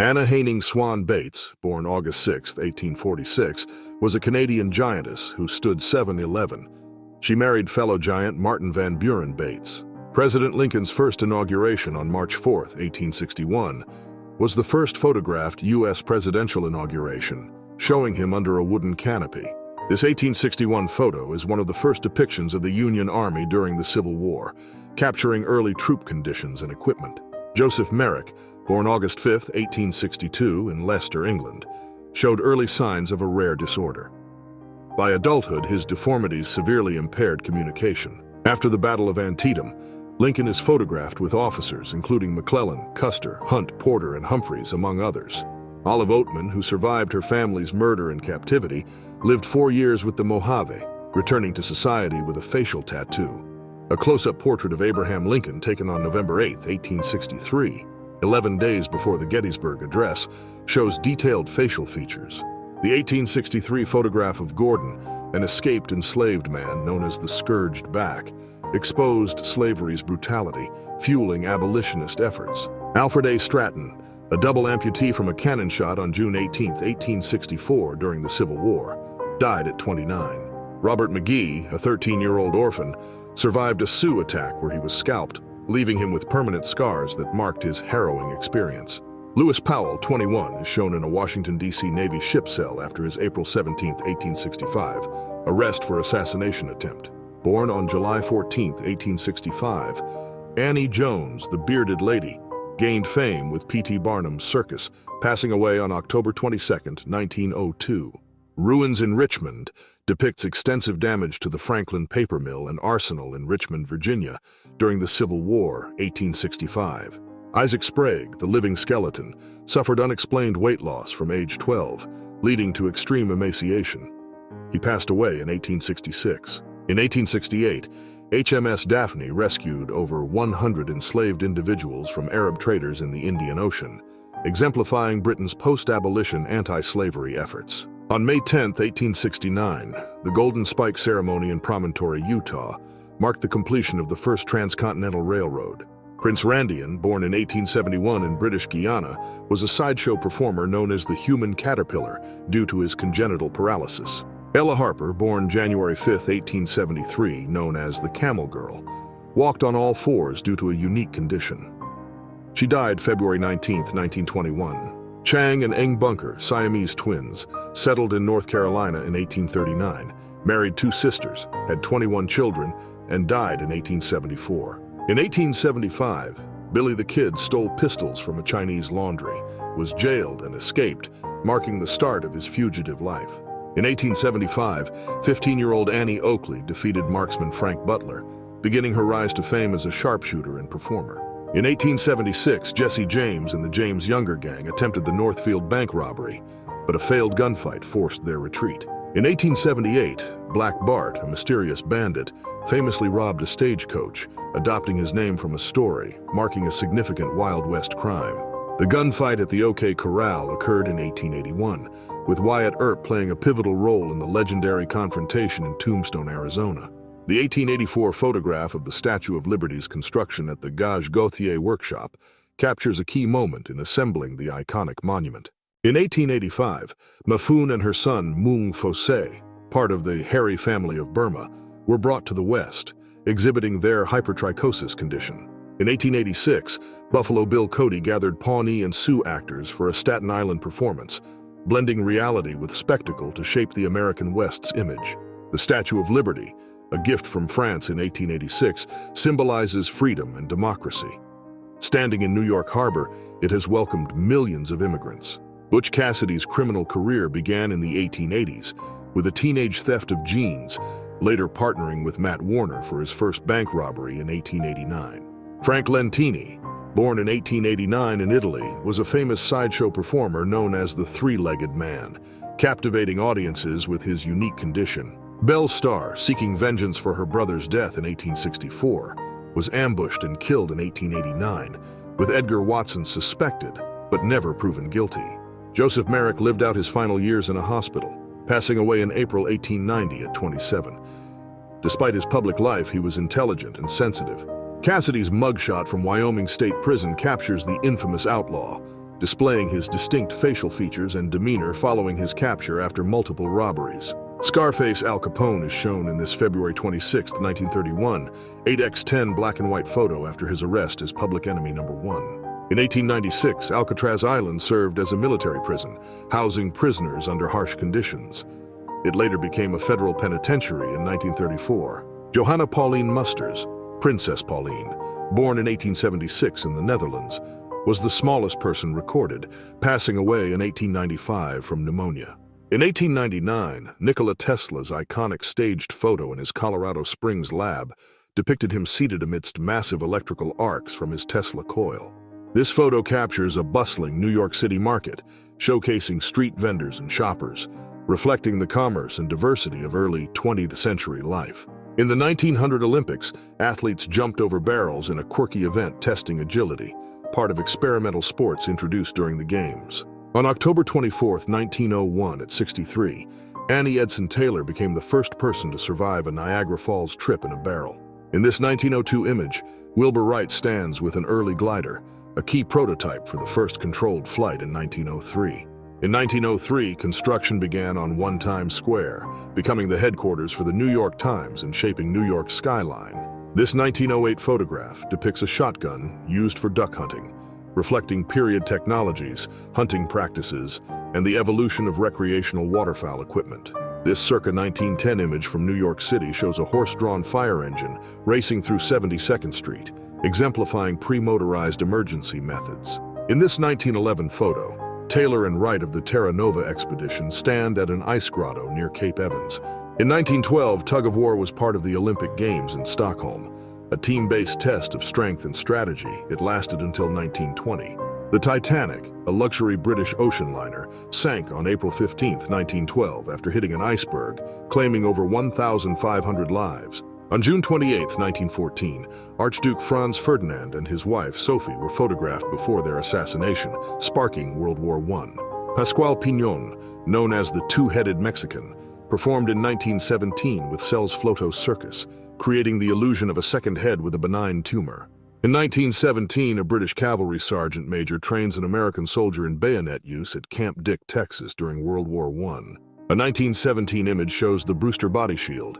Anna Haining Swan Bates, born August 6, 1846, was a Canadian giantess who stood 7'11". She married fellow giant Martin Van Buren Bates. President Lincoln's first inauguration on March 4, 1861, was the first photographed U.S. presidential inauguration, showing him under a wooden canopy. This 1861 photo is one of the first depictions of the Union Army during the Civil War, capturing early troop conditions and equipment. Joseph Merrick, born August 5, 1862, in Leicester, England, showed early signs of a rare disorder. By adulthood, his deformities severely impaired communication. After the Battle of Antietam, Lincoln is photographed with officers including McClellan, Custer, Hunt, Porter, and Humphreys, among others. Olive Oatman, who survived her family's murder and captivity, lived 4 years with the Mojave, returning to society with a facial tattoo. A close-up portrait of Abraham Lincoln taken on November 8, 1863, 11 days before the Gettysburg Address, shows detailed facial features. The 1863 photograph of Gordon, an escaped enslaved man known as the Scourged Back, exposed slavery's brutality, fueling abolitionist efforts. Alfred A. Stratton, a double amputee from a cannon shot on June 18, 1864 during the Civil War, died at 29. Robert McGee, a 13-year-old orphan, survived a Sioux attack where he was scalped, leaving him with permanent scars that marked his harrowing experience. Lewis Powell, 21, is shown in a Washington, D.C. Navy ship cell after his April 17, 1865, arrest for assassination attempt. Born on July 14, 1865, Annie Jones, the Bearded Lady, gained fame with P.T. Barnum's circus, passing away on October 22, 1902. Ruins in Richmond depicts extensive damage to the Franklin Paper Mill and Arsenal in Richmond, Virginia, during the Civil War, 1865. Isaac Sprague, the living skeleton, suffered unexplained weight loss from age 12, leading to extreme emaciation. He passed away in 1866. In 1868, HMS Daphne rescued over 100 enslaved individuals from Arab traders in the Indian Ocean, exemplifying Britain's post-abolition anti-slavery efforts. On May 10, 1869, the Golden Spike Ceremony in Promontory, Utah, marked the completion of the first transcontinental railroad. Prince Randian, born in 1871 in British Guiana, was a sideshow performer known as the Human Caterpillar due to his congenital paralysis. Ella Harper, born January 5, 1873, known as the Camel Girl, walked on all fours due to a unique condition. She died February 19, 1921. Chang and Eng Bunker, Siamese twins, settled in North Carolina in 1839, married 2 sisters, had 21 children, and died in 1874. In 1875, Billy the Kid stole pistols from a Chinese laundry, was jailed and escaped, marking the start of his fugitive life. In 1875, 15-year-old Annie Oakley defeated marksman Frank Butler, beginning her rise to fame as a sharpshooter and performer. In 1876, Jesse James and the James Younger Gang attempted the Northfield bank robbery, but a failed gunfight forced their retreat. In 1878, Black Bart, a mysterious bandit, famously robbed a stagecoach, adopting his name from a story, marking a significant Wild West crime. The gunfight at the OK Corral occurred in 1881, with Wyatt Earp playing a pivotal role in the legendary confrontation in Tombstone, Arizona. The 1884 photograph of the Statue of Liberty's construction at the Gage Gauthier workshop captures a key moment in assembling the iconic monument. In 1885, Mafun and her son Mung Fosse, part of the Hairy family of Burma, were brought to the West, exhibiting their hypertrichosis condition. In 1886, Buffalo Bill Cody gathered Pawnee and Sioux actors for a Staten Island performance, blending reality with spectacle to shape the American West's image. The Statue of Liberty, a gift from France in 1886, symbolizes freedom and democracy. Standing in New York Harbor, it has welcomed millions of immigrants. Butch Cassidy's criminal career began in the 1880s with a teenage theft of jeans, later partnering with Matt Warner for his first bank robbery in 1889. Frank Lentini, born in 1889 in Italy, was a famous sideshow performer known as the Three-Legged Man, captivating audiences with his unique condition. Belle Starr, seeking vengeance for her brother's death in 1864, was ambushed and killed in 1889, with Edgar Watson suspected but never proven guilty. Joseph Merrick lived out his final years in a hospital, passing away in April 1890 at 27. Despite his public life, he was intelligent and sensitive. Cassidy's mugshot from Wyoming State Prison captures the infamous outlaw, displaying his distinct facial features and demeanor following his capture after multiple robberies. Scarface Al Capone is shown in this February 26, 1931, 8x10 black and white photo after his arrest as public enemy number 1. In 1896, Alcatraz Island served as a military prison, housing prisoners under harsh conditions. It later became a federal penitentiary in 1934. Johanna Pauline Musters, Princess Pauline, born in 1876 in the Netherlands, was the smallest person recorded, passing away in 1895 from pneumonia. In 1899, Nikola Tesla's iconic staged photo in his Colorado Springs lab depicted him seated amidst massive electrical arcs from his Tesla coil. This photo captures a bustling New York City market, showcasing street vendors and shoppers, reflecting the commerce and diversity of early 20th century life. In the 1900 Olympics, athletes jumped over barrels in a quirky event testing agility, part of experimental sports introduced during the Games. On October 24, 1901, at 63, Annie Edson Taylor became the first person to survive a Niagara Falls trip in a barrel. In this 1902 image, Wilbur Wright stands with an early glider, a key prototype for the first controlled flight in 1903. In 1903, construction began on One Times Square, becoming the headquarters for the New York Times and shaping New York's skyline. This 1908 photograph depicts a shotgun used for duck hunting, reflecting period technologies, hunting practices, and the evolution of recreational waterfowl equipment. This circa 1910 image from New York City shows a horse-drawn fire engine racing through 72nd Street, exemplifying pre-motorized emergency methods. In this 1911 photo, Taylor and Wright of the Terra Nova expedition stand at an ice grotto near Cape Evans. In 1912, tug-of-war was part of the Olympic Games in Stockholm, a team-based test of strength and strategy. It lasted until 1920. The Titanic, a luxury British ocean liner, sank on April 15, 1912, after hitting an iceberg, claiming over 1,500 lives. On June 28, 1914, Archduke Franz Ferdinand and his wife Sophie were photographed before their assassination, sparking World War I. Pascual Piñón, known as the Two-Headed Mexican, performed in 1917 with Cell's Floto Circus, creating the illusion of a second head with a benign tumor. In 1917, a British cavalry sergeant major trains an American soldier in bayonet use at Camp Dick, Texas during World War I. A 1917 image shows the Brewster body shield,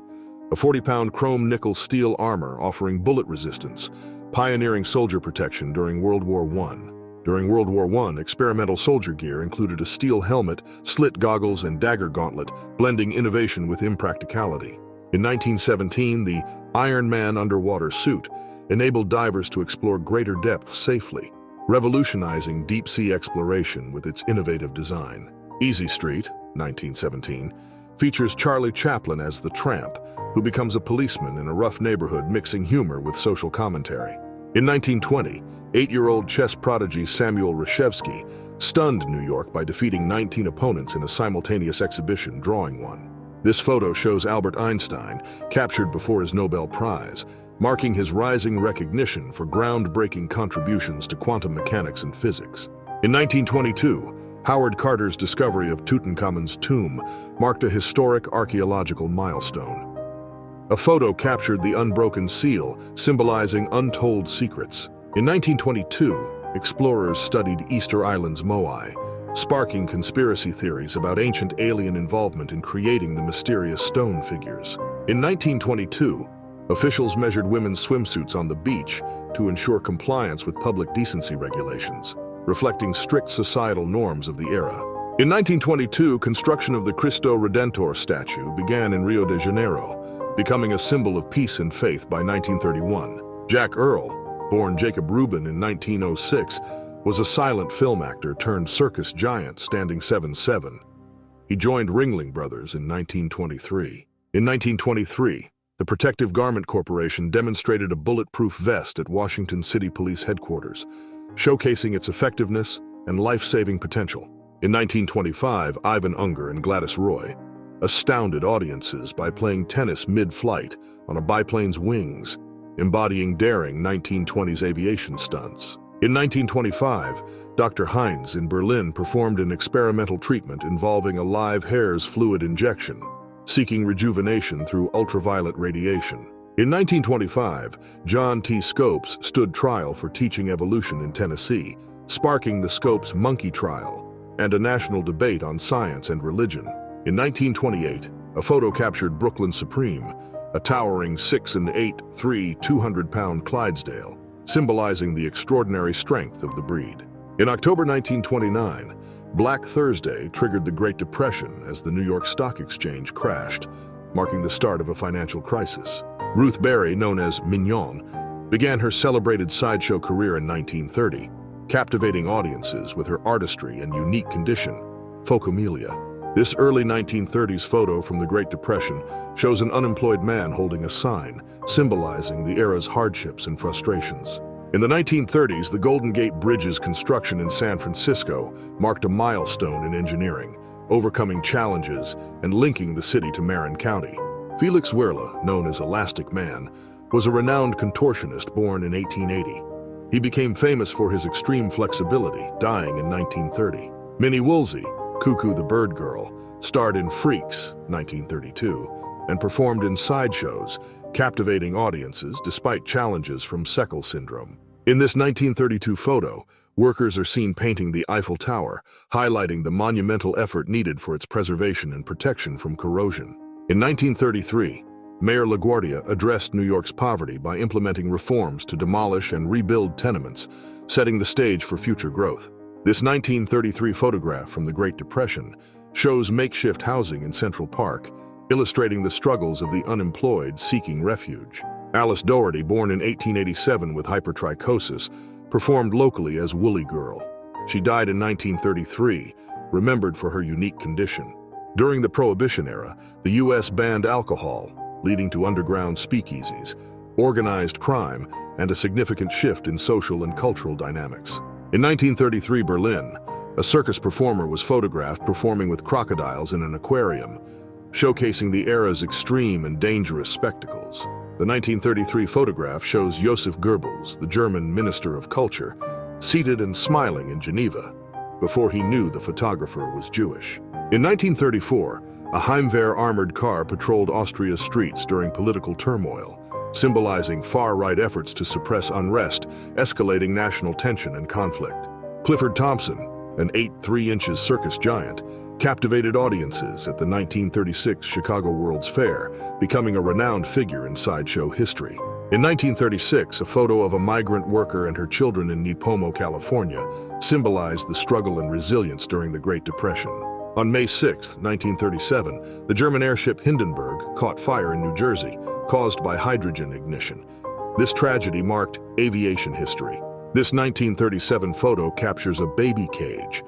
a 40-pound chrome nickel steel armor offering bullet resistance, pioneering soldier protection during World War I. During World War I, experimental soldier gear included a steel helmet, slit goggles, and dagger gauntlet, blending innovation with impracticality. In 1917, the Iron Man underwater suit enabled divers to explore greater depths safely, revolutionizing deep-sea exploration with its innovative design. Easy Street, 1917, features Charlie Chaplin as the tramp, who becomes a policeman in a rough neighborhood mixing humor with social commentary. In 1920, 8-year-old chess prodigy Samuel Reshevsky stunned New York by defeating 19 opponents in a simultaneous exhibition drawing one. This photo shows Albert Einstein, captured before his Nobel Prize, marking his rising recognition for groundbreaking contributions to quantum mechanics and physics. In 1922, Howard Carter's discovery of Tutankhamun's tomb marked a historic archaeological milestone. A photo captured the unbroken seal, symbolizing untold secrets. In 1922, explorers studied Easter Island's Moai, sparking conspiracy theories about ancient alien involvement in creating the mysterious stone figures. In 1922, officials measured women's swimsuits on the beach to ensure compliance with public decency regulations, reflecting strict societal norms of the era. In 1922, construction of the Cristo Redentor statue began in Rio de Janeiro, becoming a symbol of peace and faith by 1931. Jack Earl, born Jacob Rubin in 1906, was a silent film actor turned circus giant standing 7'7". He joined Ringling Brothers in 1923. In 1923, the Protective Garment Corporation demonstrated a bulletproof vest at Washington City Police Headquarters, showcasing its effectiveness and life-saving potential. In 1925, Ivan Unger and Gladys Roy astounded audiences by playing tennis mid-flight on a biplane's wings, embodying daring 1920s aviation stunts. In 1925, Dr. Heinz in Berlin performed an experimental treatment involving a live hare's fluid injection, seeking rejuvenation through ultraviolet radiation. In 1925, John T. Scopes stood trial for teaching evolution in Tennessee, sparking the Scopes monkey trial and a national debate on science and religion. In 1928, a photo captured Brooklyn Supreme, a towering 6 and 8'3", 200-pound Clydesdale, symbolizing the extraordinary strength of the breed. In October 1929, Black Thursday triggered the Great Depression as the New York Stock Exchange crashed, marking the start of a financial crisis. Ruth Berry, known as Mignon, began her celebrated sideshow career in 1930, captivating audiences with her artistry and unique condition, phocomelia. This early 1930s photo from the Great Depression shows an unemployed man holding a sign, symbolizing the era's hardships and frustrations. In the 1930s, the Golden Gate Bridge's construction in San Francisco marked a milestone in engineering, overcoming challenges and linking the city to Marin County. Felix Werle, known as Elastic Man, was a renowned contortionist born in 1880. He became famous for his extreme flexibility, dying in 1930. Minnie Woolsey, Cuckoo the Bird Girl, starred in Freaks, 1932, and performed in sideshows, captivating audiences despite challenges from Seckle syndrome. In this 1932 photo, workers are seen painting the Eiffel Tower, highlighting the monumental effort needed for its preservation and protection from corrosion. In 1933, Mayor LaGuardia addressed New York's poverty by implementing reforms to demolish and rebuild tenements, setting the stage for future growth. This 1933 photograph from the Great Depression shows makeshift housing in Central Park, illustrating the struggles of the unemployed seeking refuge. Alice Doherty, born in 1887 with hypertrichosis, performed locally as Woolly Girl. She died in 1933, remembered for her unique condition. During the Prohibition era, the U.S. banned alcohol, leading to underground speakeasies, organized crime, and a significant shift in social and cultural dynamics. In 1933 Berlin, a circus performer was photographed performing with crocodiles in an aquarium, showcasing the era's extreme and dangerous spectacles. The 1933 photograph shows Joseph Goebbels, the German Minister of Culture, seated and smiling in Geneva, before he knew the photographer was Jewish. In 1934, a Heimwehr armored car patrolled Austria's streets during political turmoil, symbolizing far-right efforts to suppress unrest, escalating national tension and conflict. Clifford Thompson, an 8'3" circus giant, captivated audiences at the 1936 Chicago World's Fair, becoming a renowned figure in sideshow history. In 1936, a photo of a migrant worker and her children in Nipomo, California, symbolized the struggle and resilience during the Great Depression. On May 6, 1937, the German airship Hindenburg caught fire in New Jersey, caused by hydrogen ignition. This tragedy marked aviation history. This 1937 photo captures a baby cage,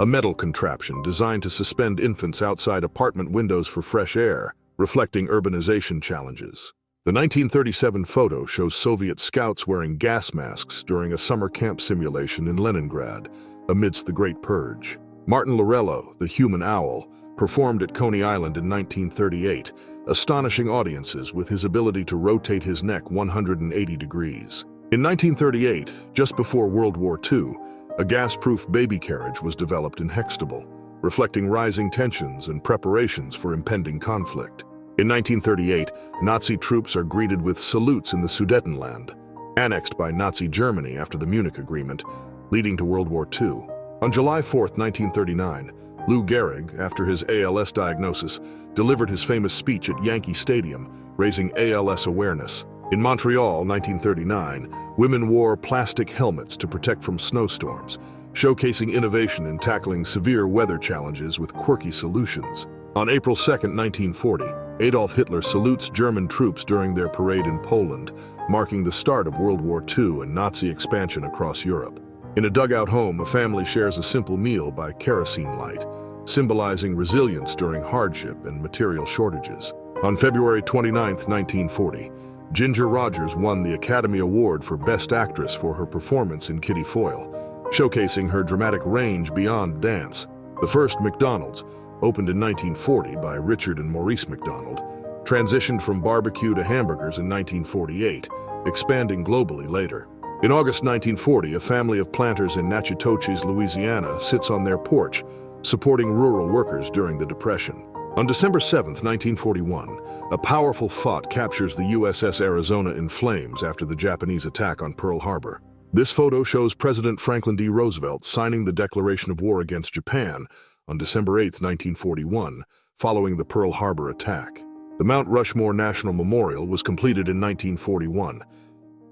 a metal contraption designed to suspend infants outside apartment windows for fresh air, reflecting urbanization challenges. The 1937 photo shows Soviet scouts wearing gas masks during a summer camp simulation in Leningrad, amidst the Great Purge. Martin Lorello, the human owl, performed at Coney Island in 1938, astonishing audiences with his ability to rotate his neck 180 degrees. In 1938, just before World War II, a gas-proof baby carriage was developed in Hextable, reflecting rising tensions and preparations for impending conflict. In 1938, Nazi troops are greeted with salutes in the Sudetenland, annexed by Nazi Germany after the Munich Agreement, leading to World War II. On July 4, 1939, Lou Gehrig, after his ALS diagnosis, delivered his famous speech at Yankee Stadium, raising ALS awareness. In Montreal, 1939, women wore plastic helmets to protect from snowstorms, showcasing innovation in tackling severe weather challenges with quirky solutions. On April 2, 1940, Adolf Hitler salutes German troops during their parade in Poland, marking the start of World War II and Nazi expansion across Europe. In a dugout home, a family shares a simple meal by kerosene light, symbolizing resilience during hardship and material shortages. On February 29, 1940, Ginger Rogers won the Academy Award for Best Actress for her performance in Kitty Foyle, showcasing her dramatic range beyond dance. The first McDonald's, opened in 1940 by Richard and Maurice McDonald, transitioned from barbecue to hamburgers in 1948, expanding globally later. In August 1940, a family of planters in Natchitoches, Louisiana, sits on their porch, supporting rural workers during the Depression. On December 7, 1941, a powerful FOT captures the USS Arizona in flames after the Japanese attack on Pearl Harbor. This photo shows President Franklin D. Roosevelt signing the declaration of war against Japan on December 8, 1941, following the Pearl Harbor attack. The Mount Rushmore National Memorial was completed in 1941,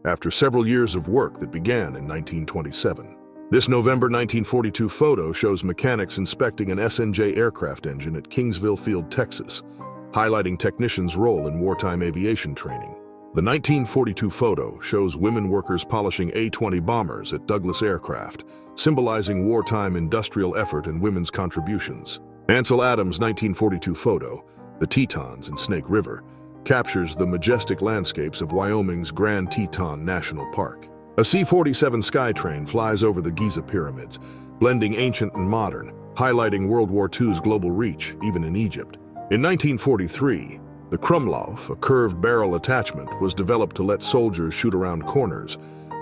after several years of work that began in 1927. This November 1942 photo shows mechanics inspecting an SNJ aircraft engine at Kingsville Field, Texas, highlighting technicians' role in wartime aviation training. The 1942 photo shows women workers polishing A-20 bombers at Douglas Aircraft, symbolizing wartime industrial effort and women's contributions. Ansel Adams' 1942 photo, The Tetons in Snake River, captures the majestic landscapes of Wyoming's Grand Teton National Park. A C-47 Skytrain flies over the Giza Pyramids, blending ancient and modern, highlighting World War II's global reach, even in Egypt. In 1943, the Krumlauf, a curved barrel attachment, was developed to let soldiers shoot around corners,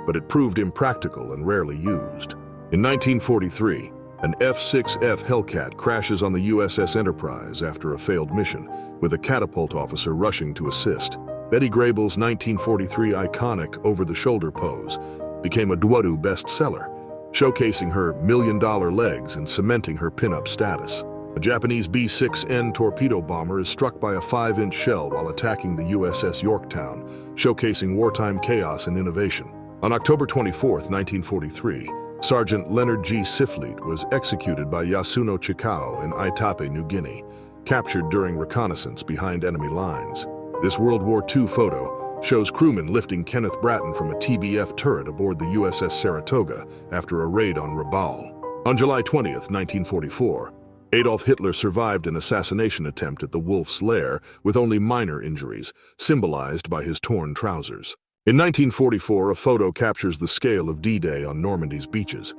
but it proved impractical and rarely used. In 1943, an F-6F Hellcat crashes on the USS Enterprise after a failed mission, with a catapult officer rushing to assist. Betty Grable's 1943 iconic over-the-shoulder pose became a Dwodu bestseller, showcasing her million-dollar legs and cementing her pin-up status. A Japanese B-6N torpedo bomber is struck by a 5-inch shell while attacking the USS Yorktown, showcasing wartime chaos and innovation. On October 24, 1943, Sergeant Leonard G. Siflete was executed by Yasuno Chikao in Aitape, New Guinea, captured during reconnaissance behind enemy lines. This World War II photo shows crewmen lifting Kenneth Bratton from a TBF turret aboard the USS Saratoga after a raid on Rabaul. On July 20, 1944, Adolf Hitler survived an assassination attempt at the Wolf's Lair with only minor injuries, symbolized by his torn trousers. In 1944, a photo captures the scale of D-Day on Normandy's beaches,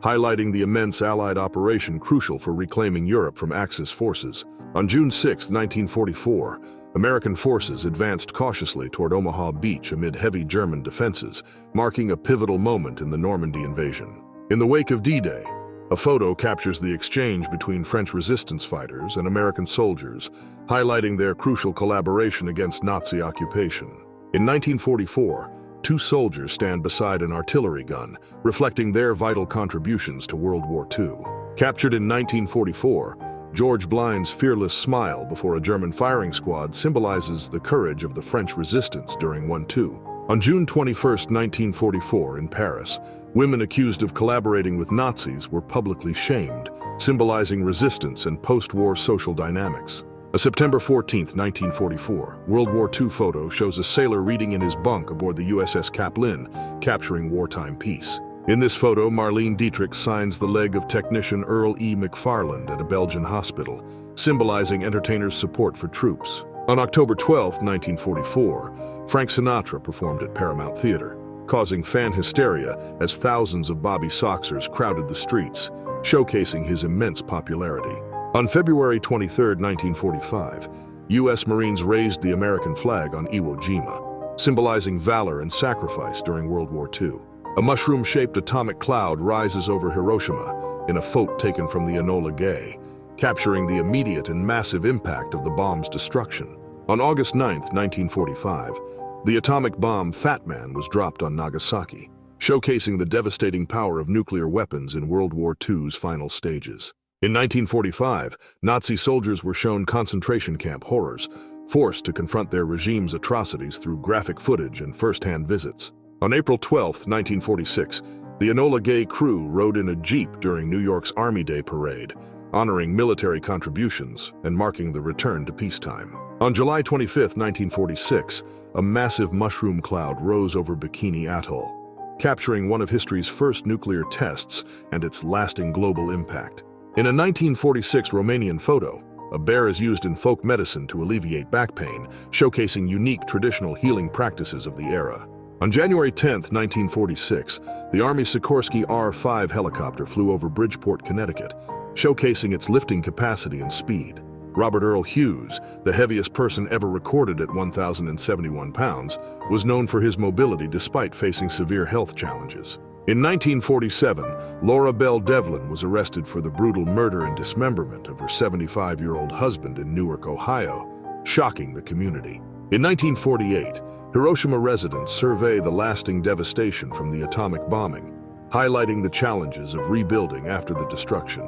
highlighting the immense Allied operation crucial for reclaiming Europe from Axis forces. On June 6, 1944, American forces advanced cautiously toward Omaha Beach amid heavy German defenses, marking a pivotal moment in the Normandy invasion. In the wake of D-Day, a photo captures the exchange between French resistance fighters and American soldiers, highlighting their crucial collaboration against Nazi occupation. In 1944, two soldiers stand beside an artillery gun, reflecting their vital contributions to World War II. Captured in 1944, George Blind's fearless smile before a German firing squad symbolizes the courage of the French resistance during World War II. On June 21, 1944, in Paris, women accused of collaborating with Nazis were publicly shamed, symbolizing resistance and post-war social dynamics. A September 14, 1944, World War II photo shows a sailor reading in his bunk aboard the USS Caplin, capturing wartime peace. In this photo, Marlene Dietrich signs the leg of technician Earl E. McFarland at a Belgian hospital, symbolizing entertainers' support for troops. On October 12, 1944, Frank Sinatra performed at Paramount Theater, causing fan hysteria as thousands of Bobby Soxers crowded the streets, showcasing his immense popularity. On February 23, 1945, U.S. Marines raised the American flag on Iwo Jima, symbolizing valor and sacrifice during World War II. A mushroom-shaped atomic cloud rises over Hiroshima in a photo taken from the Enola Gay, capturing the immediate and massive impact of the bomb's destruction. On August 9, 1945, the atomic bomb Fat Man was dropped on Nagasaki, showcasing the devastating power of nuclear weapons in World War II's final stages. In 1945, Nazi soldiers were shown concentration camp horrors, forced to confront their regime's atrocities through graphic footage and first-hand visits. On April 12, 1946, the Enola Gay crew rode in a Jeep during New York's Army Day parade, honoring military contributions and marking the return to peacetime. On July 25, 1946, a massive mushroom cloud rose over Bikini Atoll, capturing one of history's first nuclear tests and its lasting global impact. In a 1946 Romanian photo, a bear is used in folk medicine to alleviate back pain, showcasing unique traditional healing practices of the era. On January 10, 1946, the Army Sikorsky R-5 helicopter flew over Bridgeport, Connecticut, showcasing its lifting capacity and speed. Robert Earl Hughes, the heaviest person ever recorded at 1,071 pounds, was known for his mobility despite facing severe health challenges. In 1947, Laura Bell Devlin was arrested for the brutal murder and dismemberment of her 75-year-old husband in Newark, Ohio, shocking the community. In 1948, Hiroshima residents survey the lasting devastation from the atomic bombing, highlighting the challenges of rebuilding after the destruction.